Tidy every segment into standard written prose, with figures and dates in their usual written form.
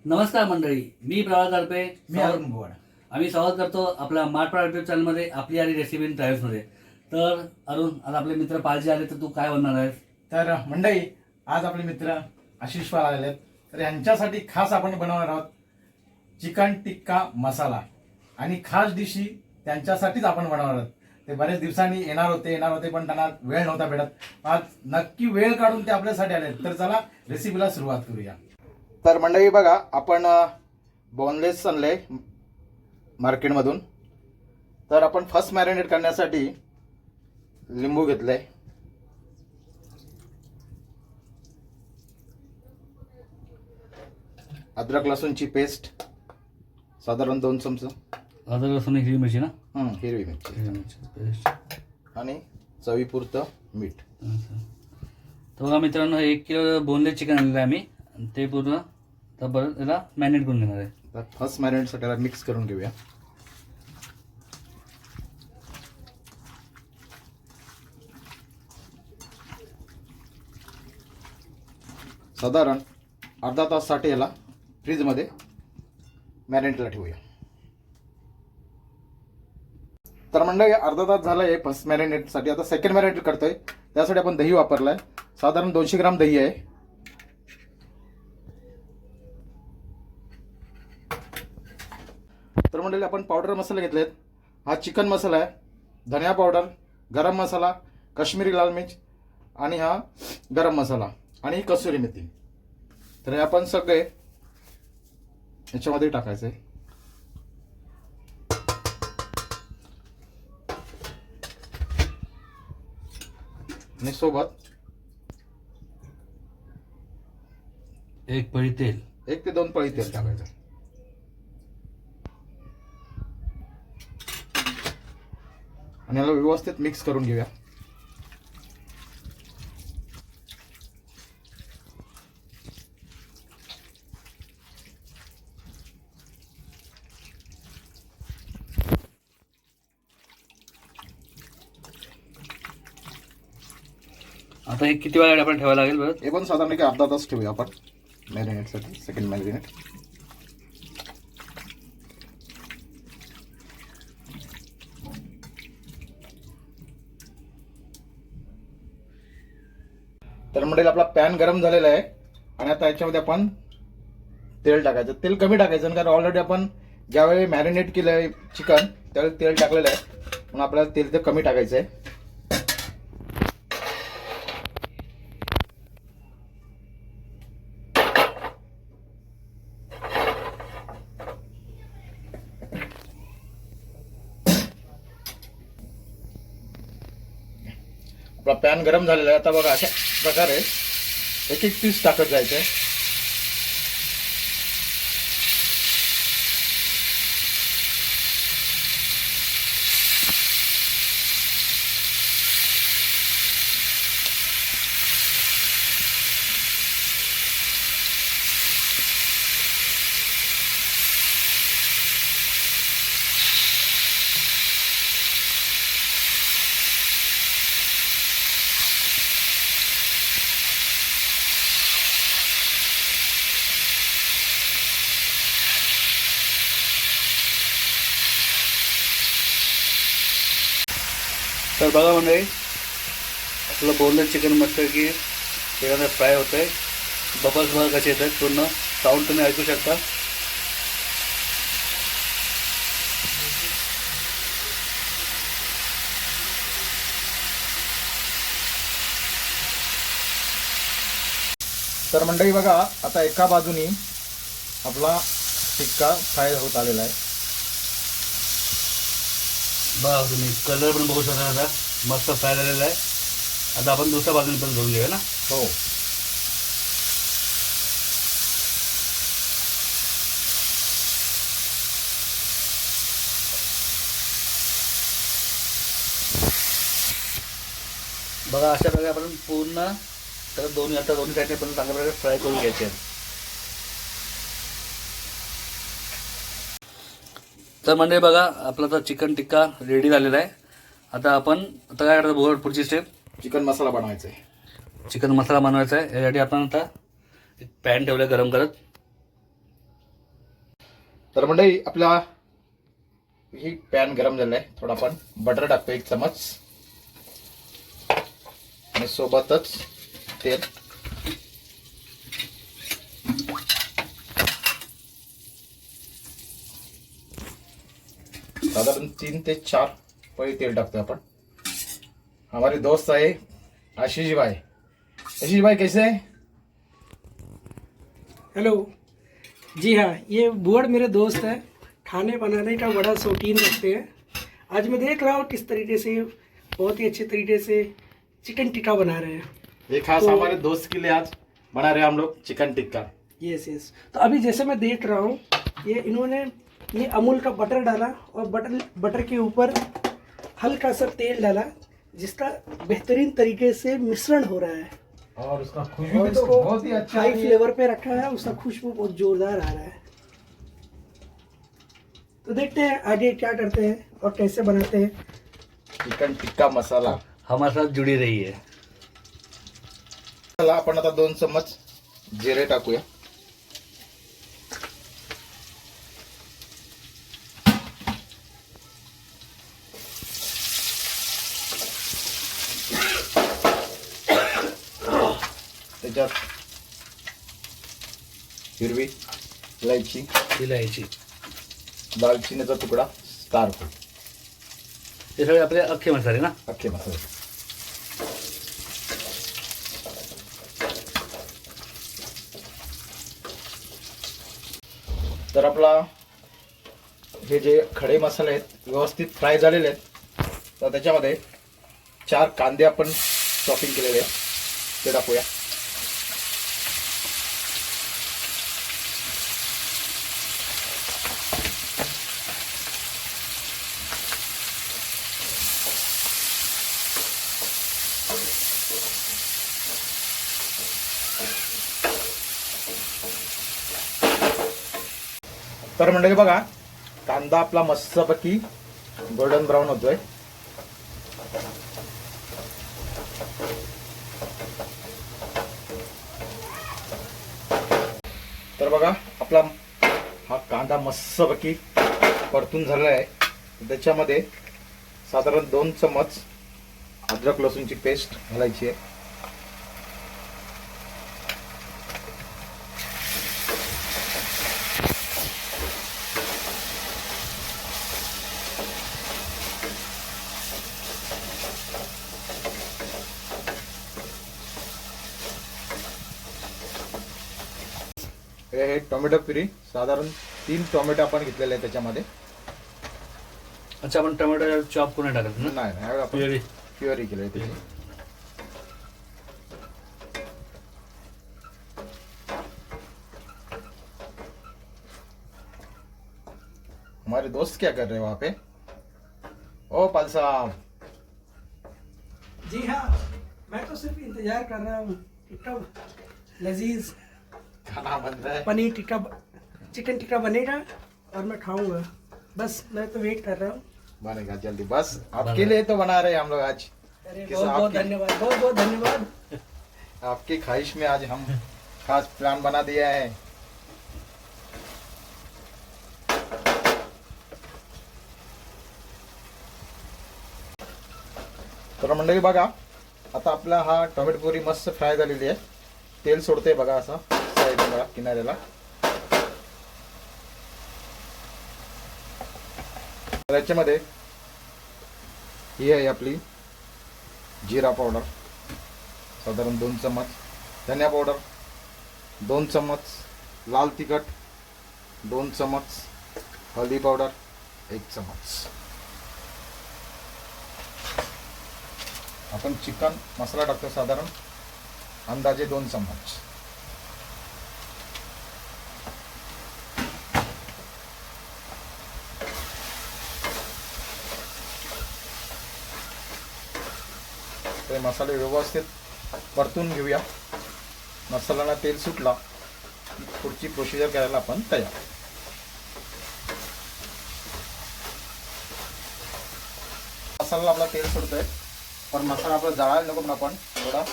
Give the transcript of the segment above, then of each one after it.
नमस्कार मंडळी, मी प्रवास करपे. मी अरुण गोवाड. आम्ही स्वागत करतो आपल्या मार्टप्रा युट्यूब चॅनलमध्ये, आपली आणि रेसिपी इन ट्रायल्समध्ये. तर अरुण, आज आपले मित्र पालजी आले, तर तू काय बनणार आहेस? तर मंडळी, आज आपले मित्र आशिष पाल आलेले आहेत. तर यांच्यासाठी खास आपण बनवणार आहोत चिकन टिक्का मसाला. आणि खास डिशी त्यांच्यासाठीच आपण बनवणार आहोत. ते बरेच दिवसांनी येणार होते पण त्यांना वेळ नव्हता भेटत. आज नक्की वेळ काढून ते आपल्यासाठी आले. तर चला रेसिपीला सुरुवात करूया. तर मंडळी बघा, आपण बोनलेस आणले मार्केटमधून. तर आपण फर्स्ट मॅरिनेट करण्यासाठी लिंबू घेतलंय, अद्रक लसूणची पेस्ट साधारण 2 चमचे, अद्रक लसूण हिरवी मिरची ना? हिरवी मिरची पेस्ट आणि चवीपुरतं मीठ. तर बघा मित्रांनो, 1 किलो बोनलेस चिकन आणलेलं आहे आम्ही, आणि ते पूर्ण तर त्याला मॅरिनेट करून घेणार आहे. तर फर्स्ट मॅरिनेटसाठी त्याला मिक्स करून घेऊया. साधारण अर्धा ताससाठी याला फ्रीजमध्ये मॅरिनेटला ठेवूया. तर मंडळी, अर्धा तास झाला आहे फर्स्ट मॅरिनेटसाठी. आता सेकंड मॅरिनेट करतोय. त्यासाठी आपण दही वापरलाय, साधारण 200 ग्राम दही आहे. तर मंडळी, आपण पावडर मसाले घेतलेत. हा चिकन मसाला आहे, धनिया पावडर, गरम मसाला, काश्मीरी लाल मिर्च आणि हा गरम मसाला आणि कसुरी मेथी. तर हे आपण सगळे याच्यामध्ये टाकायचे. आणि सोबत 1 पळी तेल, 1 ते 2 पळी तेल टाकायचं. आणि याला व्यवस्थित मिक्स करून घेऊया. आता हे किती वेळ आपण ठेवायला लागेल बरं? हे पण साधारण एक अर्धा तास ठेवूया आपण मॅरिनेटसाठी, सेकंड मॅरिनेट. तर मंडळी, आपला पॅन गरम झालेला आहे आणि आता याच्यामध्ये आपण तेल टाकायचं. तेल कमी टाकायचं कारण ऑलरेडी आपण ज्यावेळी मॅरिनेट केलं आहे चिकन त्यावेळी तेल टाकलेलं आहे, म्हणून आपल्याला तेल ते कमी टाकायचं आहे. आपला पॅन गरम झालेला आहे. आता बघा, अशा प्रकारे एक एक पीस टाकत जायचं. तर बघा म्हणजे आपलं बोनलेस चिकन मस्त की तेलामध्ये फ्राय होतं आहे. बबल्स बघा कसे येत आहेत, पूर्ण साऊंड तुम्ही ऐकू शकता. तर मंडळी बघा, आता एका बाजूनी आपला टिक्का फ्राय होत आलेला आहे. बघा तुम्ही कलर पण बघू शकता, आता मस्त फ्राय झालेला आहे. आता आपण दुसऱ्या बाजूने पण घेऊन घेऊया ना. हो. बघा अशा प्रकारे आपण पूर्ण तर दोन्ही साईडने पण चांगल्या प्रकारे फ्राय करून घ्यायचे आहेत. तर म्हणजे बघा, आपला तर चिकन टिक्का रेडी झालेला आहे. आता आपण काय करतो, पुढची स्टेप चिकन मसाला बनवायचा आहे. चिकन मसाला बनवायचा आहे. यासाठी आपण आता एक पॅन ठेवलं गरम करत. तर मंडळी आपला ही पॅन गरम झालाय, थोडा आपण बटर टाकतो 1 चमच आणि सोबतच तेल. साधारण 3 ते 4 पळी तेल टाकतो आपण. हमारे दोस्त है आशीष भाई. आशीष भाई कैसे हैं? हेलो जी हाँ, ये बुअड़ मेरे दोस्त है, खाने बनाने का बड़ा शौकीन रखते हैं. आज मैं देख रहा हूँ किस तरीके से बहुत ही अच्छे तरीके से चिकन टिक्का बना रहे हैं. ये खास तो- हमारे दोस्त के लिए आज बना रहे हैं हम लोग चिकन टिक्का. Yes yes. तो अभी जैसे मैं देख रहा हूँ ये इन्होंने ये अमूल का बटर डाला और बटर के ऊपर हल्का सा तेल डाला, जिसका बेहतरीन तरीके से मिश्रण हो रहा है और उसका खुशबू और भी तो इसको बहुत ही अच्छा हाई है. फ्लेवर पे रखा है. उसका खुशबू बहुत जोरदार आ रहा है. तो देखते हैं आगे क्या करते हैं और कैसे बनाते हैं. चिकन टिक्का मसाला. हमारे साथ जुड़ी रही है. चला आपण आता 2 चम्मच जिरे टाकूया. त्याच्यात हिरवी इलायची, इलायची, दालचिनीचा तुकडा, स्टार फ्रूट, हे सगळे आपले अख्खे मसाले ना. अख्खे मसाले. तर आपला हे जे खडे मसाले आहेत व्यवस्थित फ्राय झालेले आहेत, तर त्याच्यामध्ये 4 कांदे आपण चॉपिंग केलेले आहेत ते टाकूया. तर मंडळी बघा, कांदा आपला मस्तपैकी गोल्डन ब्राऊन होतोय. तर बघा आपला हा कांदा मस्तपैकी परतून झालेला आहे. त्याच्यामध्ये साधारण 2 चम्मच अद्रक लसूणची पेस्ट घालायची आहे. हे टोमॅटो प्युरी साधारण 3 टोमॅटो आपण घेतलेले आहे त्याच्यामध्ये. अच्छा, आपण टोमॅटो चॉप करून टाकत ना. नाही नाही आपण प्युरी. प्युरी केली त्याची. हमारे दोस्त क्या कर रहे हैं वहां पे? ओ पाल साहब. जी हाँ, मैं तो सिर्फ इंतजार कर रहा हूँ कि कब लजीज खाना बन रहा है. पनीर टिक्का चिकन टिक्का बनेगा और मैं खाऊंगा. बस मैं तो वेट कर रहा हूँ. बनेगा जल्दी. बस आपके लिए तो बना रहे हैं हम लोग आज. अरे किस बहुत बहुत आपकी- धन्यवाद, बहुत बहुत धन्यवाद. आपकी ख्वाहिश में आज हम खास प्लान बना दिया है. तर मंडळी बघा, आता आपला हा टोमॅटो प्युरी मस्त फ्राय झालेली आहे. तेल सोडते बघा असं साईड बघा किनाऱ्याला. याच्यामध्ये ही आहे आपली जिरा पावडर साधारण 2 चम्मच, धनिया पावडर 2 चम्मच, लाल तिखट 2 चम्मच, हळदी पावडर 1 चम्मच. आपण चिकन मसाला टाकतो साधारण अंदाजे 2 चम्मच. ते मसाले व्यवस्थित परतून घेऊया. मसाल्याला तेल सुटला की पुढची प्रोसिजर करायला आपण तयार. मसाला आपला तेल सुटतोय, पण मसाला आपला जळायला नको म्हणून आपण थोडा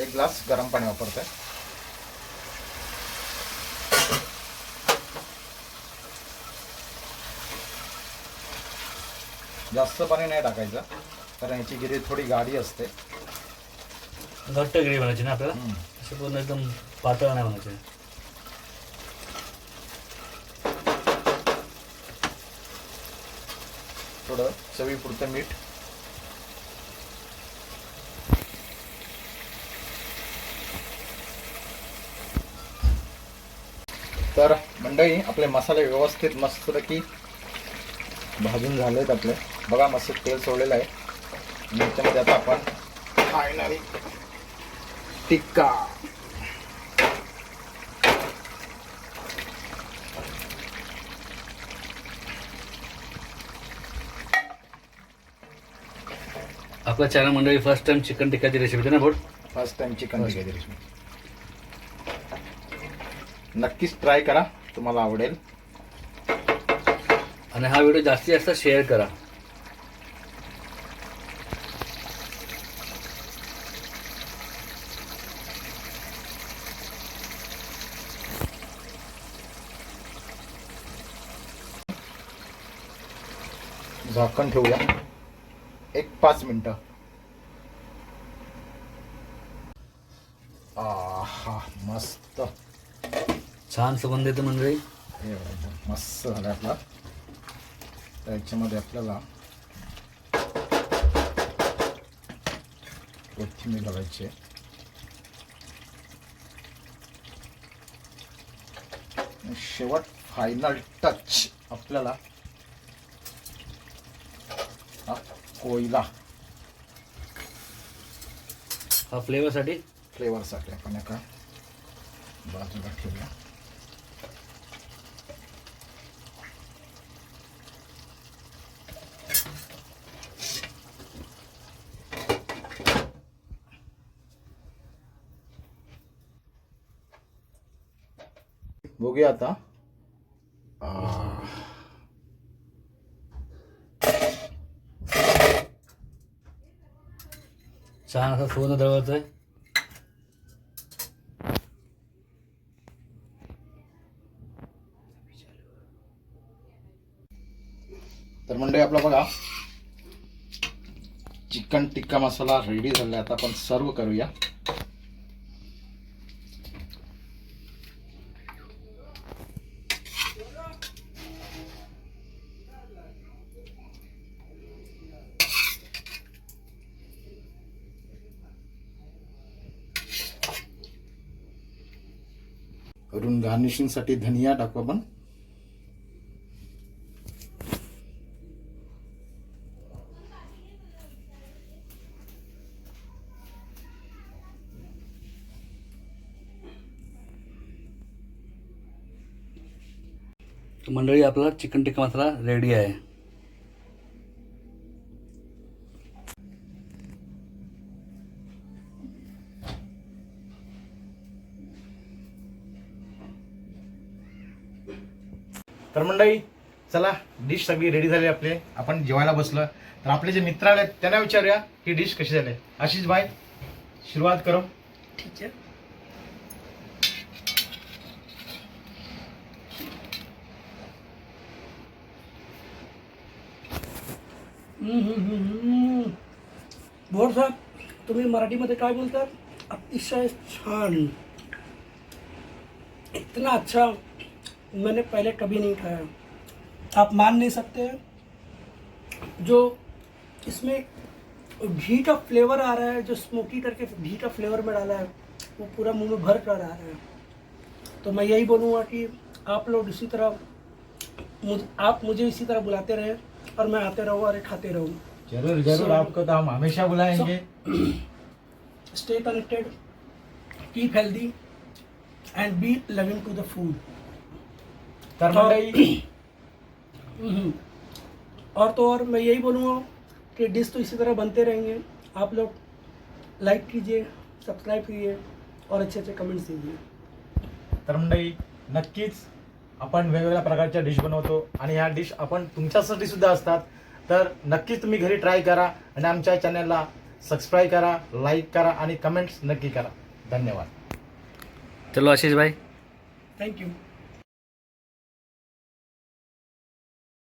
1 ग्लास गरम पाणी वापरतोय. जास्त पाणी नाही टाकायचं, कारण याची गिरी थोडी गाढी असते. घट्ट ग्रेव्ही बनायची ना आपल्याला, असं पूर्ण एकदम पातळ नाही बनायचं. थोडं चवीपुरतं मीठ. तर मंडळी आपले मसाले व्यवस्थित मस्तपैकी भाजून झालेत आपले. बघा मस्त तेल सोडलेलं आहे. आणि याच्यामध्ये आता आपण फायनली टिक्का. आपल्या चॅनल मंडळी फर्स्ट टाइम चिकन टिक्काची रेसिपी ना बोट. फर्स्ट टाइम चिकन टिक्का रेसिपी नक्कीच ट्राय करा, तुम्हाला आवडेल. आणि हा व्हिडिओ जास्तीत जास्त शेअर करा. झाकण ठेवूया 1-5 मिनिटं. आहा मस्त छान सुगंध येतो मंडळी. हे बघा, मस्त झालं आपला. तर याच्यामध्ये आपल्याला कोथिंबीर घालायची आहे. आणि शेवट फायनल टच आपल्याला हा कोयला. हा फ्लेवरसाठी फ्लेवरसाठी आपण एका बाजूला ठेवूया. बघूया आता. छान असं सोनं दळवतोय. तर मंडळी आपला बघा चिकन टिक्का मसाला रेडी झाला. आता आपण सर्व करूया. वरून गार्निशिंग साठी धनिया टाकू आपण. मंडळी आपला चिकन टिक्का मसाला रेडी आहे. तर मंडळी चला डिश सगळी रेडी झाली आपली. आपण जेवायला बसलो. तर आपले जे मित्र आले त्यांना विचारूया ही डिश कशी झाली. आशिष भाई सुरुवात करो. ठीक आहे. भोर साहेब, तुम्ही मराठीमध्ये काय बोलतात? अतिशय छान. इतना अच्छा मैंने पहले कभी नहीं खाया. आप मान नहीं सकते जो इसमें घी का फ्लेवर आ रहा है, जो स्मोकी करके घी का फ्लेवर में डाला है वो पूरा मुंह में भर कर आ रहा है. तो मैं यही बोलूँगा कि आप लोग इसी तरह आप मुझे इसी तरह बुलाते रहे और मैं आते रहूँ और खाते रहूँ. जरूर जरूर आपको तो हम हमेशा बुलाएंगे. Stay connected, keep healthy and be loving to the food. तर मंडळी और तो और मैं यही बोलूँगा कि डिश तो इसी तरह बनते रहेंगे. आप लोग लाइक कीजिए, सब्सक्राइब कीजिए और अच्छे अच्छे कमेंट्स दीजिए. तर मंडळी नक्कीच आपण वेगवेगळ्या प्रकारच्या डिश बनवतो आणि ह्या डिश आपण तुमच्यासाठी सुद्धा असतात. तर नक्कीच तुम्ही घरी ट्राय करा आणि आमच्या चॅनलला सबस्क्राईब करा, लाईक करा आणि कमेंट्स नक्की करा. धन्यवाद. चलो आशीष भाई. Thank you.